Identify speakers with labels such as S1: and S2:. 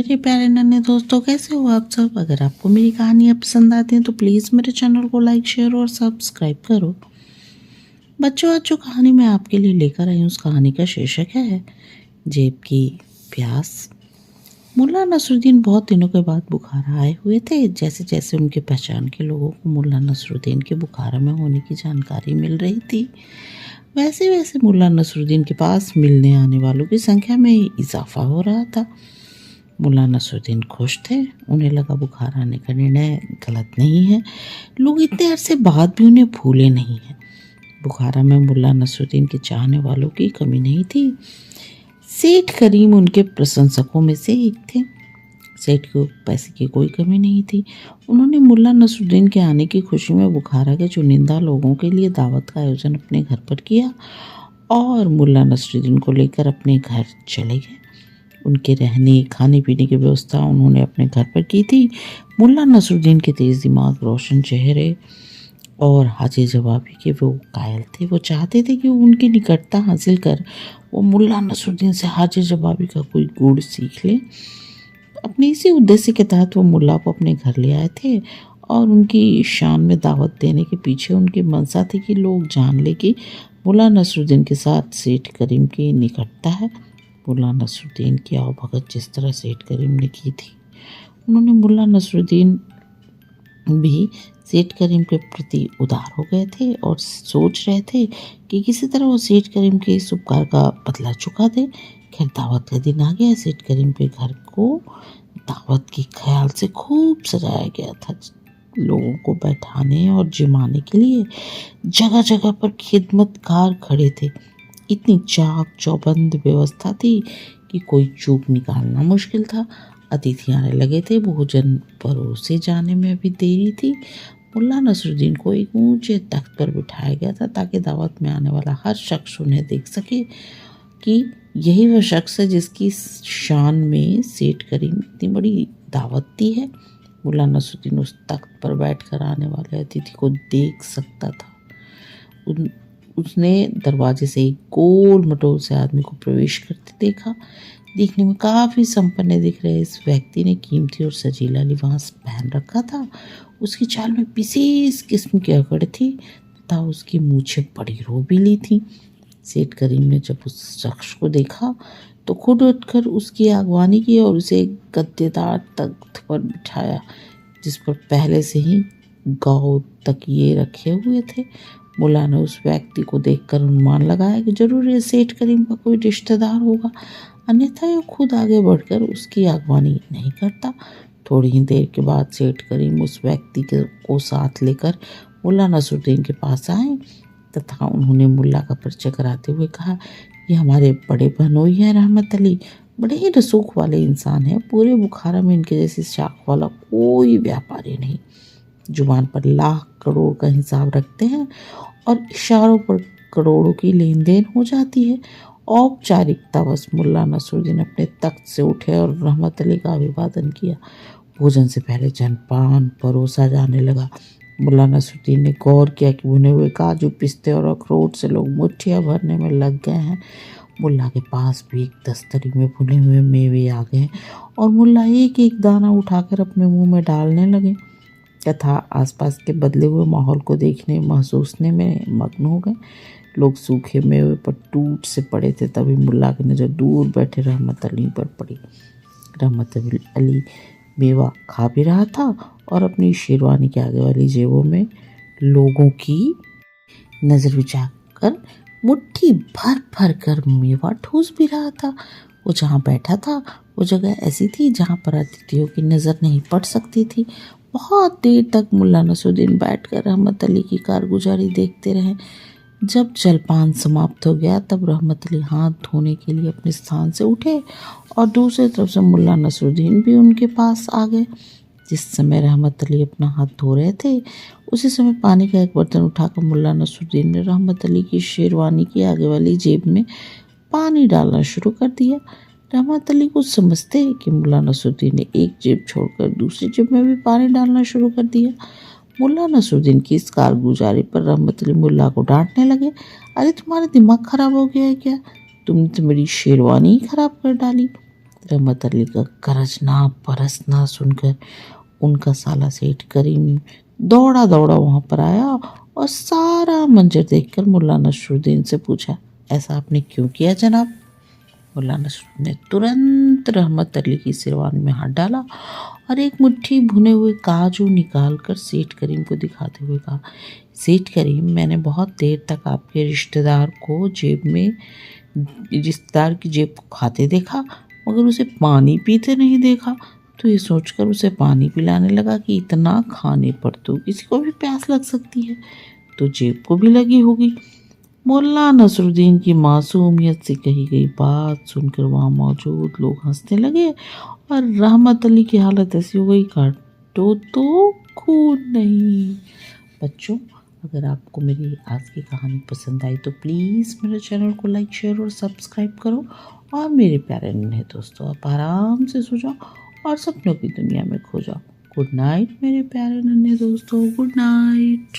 S1: मेरे प्यारे नन्हे दोस्तों, कैसे हो आप सब। अगर आपको मेरी कहानियाँ पसंद आती हैं तो प्लीज़ मेरे चैनल को लाइक, शेयर और सब्सक्राइब करो। बच्चों, आज जो कहानी मैं आपके लिए लेकर आई हूँ उस कहानी का शीर्षक है जेब की प्यास। मुल्ला नसरुद्दीन बहुत दिनों के बाद बुखारा आए हुए थे। जैसे जैसे उनके पहचान के लोगों को मुल्ला नसरुद्दीन के बुखारा में होने की जानकारी मिल रही थी, वैसे वैसे मुल्ला नसरुद्दीन के पास मिलने आने वालों की संख्या में इजाफा हो रहा था। मुल्ला नसरुद्दीन खुश थे। उन्हें लगा बुखार आने का निर्णय गलत नहीं है। लोग इतने अरसे बाद भी उन्हें भूले नहीं हैं। बुखारा में मुल्ला नसरुद्दीन के चाहने वालों की कमी नहीं थी। सेठ करीम उनके प्रशंसकों में से एक थे। सेठ को पैसे की कोई कमी नहीं थी। उन्होंने मुल्ला नसरुद्दीन के आने की खुशी में बुखारा के चुनिंदा लोगों के लिए दावत का आयोजन अपने घर पर किया और मुल्ला नसरुद्दीन को लेकर अपने घर चले गए। उनके रहने खाने पीने की व्यवस्था उन्होंने अपने घर पर की थी। मुल्ला नसरुद्दीन के तेज दिमाग, रोशन चेहरे और हाजिर जवाबी के वो कायल थे। वो चाहते थे कि उनकी निकटता हासिल कर वो मुल्ला नसरुद्दीन से हाजिर जवाबी का कोई गुण सीख ले। अपने इसी उद्देश्य के तहत वो मुल्ला को अपने घर ले आए थे और उनकी शान में दावत देने के पीछे उनकी मंशा थी कि लोग जान ले कि मुल्ला नसरुद्दीन के साथ सेठ करीम की निकटता है। मुल्ला नसरुद्दीन की आवभगत जिस तरह सेठ करीम ने की थी, उन्होंने मुल्ला नसरुद्दीन भी सेठ करीम के प्रति उदार हो गए थे और सोच रहे थे कि किसी तरह वो सेठ करीम के इस उपकार का बदला चुका दे। खैर, दावत का दिन आ गया। सेठ करीम के घर को दावत के ख्याल से खूब सजाया गया था। लोगों को बैठाने और जिमाने के लिए जगह जगह पर खिदमतगार खड़े थे। इतनी चाक चौबंद व्यवस्था थी कि कोई चूक निकालना मुश्किल था। अतिथि आने लगे थे। भोजन परोसे जाने में भी देरी थी। मुल्ला नसरुद्दीन को एक ऊंचे तख्त पर बिठाया गया था ताकि दावत में आने वाला हर शख्स उन्हें देख सके कि यही वह शख्स है जिसकी शान में सेठ करीम इतनी बड़ी दावत दी है। मुल्ला नसरुद्दीन उस तख्त पर बैठकर आने वाले अतिथि को देख सकता था। उसने दरवाजे से एक गोल मटोल से आदमी को प्रवेश करते देखा। देखने में काफ़ी संपन्न दिख रहे इस व्यक्ति ने कीमती और सजीला लिबास पहन रखा था। उसकी चाल में विशेष किस्म की अकड़ थी तथा उसकी मूछें बड़ी रोबीली थी। सेठ करीम ने जब उस शख्स को देखा तो खुद उठकर उसकी अगवानी की और उसे एक गद्देदार तख्त पर बिठाया जिस पर पहले से ही गाव तकिए रखे हुए थे। मुल्ला ने उस व्यक्ति को देखकर अनुमान लगाया कि जरूर ये सेठ करीम का कोई रिश्तेदार होगा, अन्यथा ये खुद आगे बढ़कर उसकी अगवानी नहीं करता। थोड़ी ही देर के बाद सेठ करीम उस व्यक्ति को साथ लेकर मुल्ला नसरुद्दीन के पास आए तथा उन्होंने मुल्ला का परिचय कराते हुए कहा, ये हमारे बड़े बहनोई हैं रहमत अली। बड़े ही रसूख वाले इंसान हैं। पूरे बुखारा में इनके जैसी शाख वाला कोई व्यापारी नहीं। जुबान पर लाख करोड़ का हिसाब रखते हैं और इशारों पर करोड़ों की लेन देन हो जाती है। औपचारिकता बस मुल्ला नसरुद्दीन अपने तख्त से उठे और रहमत अली का अभिवादन किया। भोजन से पहले जलपान परोसा जाने लगा। मुल्ला नसरुद्दीन ने गौर किया कि भुने हुए काजू, पिस्ते और अखरोट से लोग मुट्ठियाँ भरने में लग गए हैं। मुल्ला के पास भी एक दस्तरी में भुने हुए मेवे आ गए और मुल्ला एक एक दाना उठाकर अपने मुंह में डालने लगे तथा आसपास के बदले हुए माहौल को देखने महसूसने में मग्न हो गए। लोग सूखे मेवे पर टूट से पड़े थे। तभी मुल्ला की नज़र दूर बैठे रहमत अली पर पड़ी। रहमत अली मेवा खा भी रहा था और अपनी शेरवानी के आगे वाली जेबों में लोगों की नज़र बिछा कर मुट्ठी भर भर कर मेवा ठूस भी रहा था। वो जहाँ बैठा था वो जगह ऐसी थी जहाँ पर अतिथियों की नज़र नहीं पड़ सकती थी। बहुत देर तक मुल्ला नसरुद्दीन बैठकर रहमत अली की कारगुजारी देखते रहे। जब जलपान समाप्त हो गया तब रहमत अली हाथ धोने के लिए अपने स्थान से उठे और दूसरी तरफ से मुल्ला नसरुद्दीन भी उनके पास आ गए। जिस समय रहमत अली अपना हाथ धो रहे थे उसी समय पानी का एक बर्तन उठाकर मुल्ला नसरुद्दीन ने रहमत अली की शेरवानी की आगे वाली जेब में पानी डालना शुरू कर दिया। रहमत अली को समझते कि मुल्ला नसरुद्दीन ने एक जेब छोड़कर दूसरी जेब में भी पानी डालना शुरू कर दिया। मुल्ला नसरुद्दीन की इस कारगुजारी पर रहमत अली मुल्ला को डांटने लगे, अरे तुम्हारा दिमाग खराब हो गया है क्या? तुमने तो मेरी शेरवानी ही खराब कर डाली। रहमत अली का गरजना बरसना सुनकर उनका साला सेठ करीम दौड़ा दौड़ा वहाँ पर आया और सारा मंजर देखकर मुल्ला नसरुद्दीन से पूछा, ऐसा आपने क्यों किया जनाब? मुल्ला नसरुद्दीन ने तुरंत रहमत अली की सिरवानी में हाथ डाला और एक मुट्ठी भुने हुए काजू निकाल कर सेठ करीम को दिखाते हुए कहा, सेठ करीम, मैंने बहुत देर तक आपके रिश्तेदार की जेब को खाते देखा, मगर उसे पानी पीते नहीं देखा। तो ये सोचकर उसे पानी पिलाने लगा कि इतना खाने पर तो किसी को भी प्यास लग सकती है, तो जेब को भी लगी होगी। मुल्ला नसरुद्दीन की मासूमियत से कही गई बात सुनकर वहाँ मौजूद लोग हंसने लगे और रहमत अली की हालत ऐसी हो गई, काटो तो खून नहीं। बच्चों, अगर आपको मेरी आज की कहानी पसंद आई तो प्लीज़ मेरे चैनल को लाइक शेयर और सब्सक्राइब करो और मेरे प्यारे नन्हे दोस्तों, आप आराम से सो जाओ और सपनों की दुनिया में खो जाओ। गुड नाइट मेरे प्यारे नन्हे दोस्तों, गुड नाइट।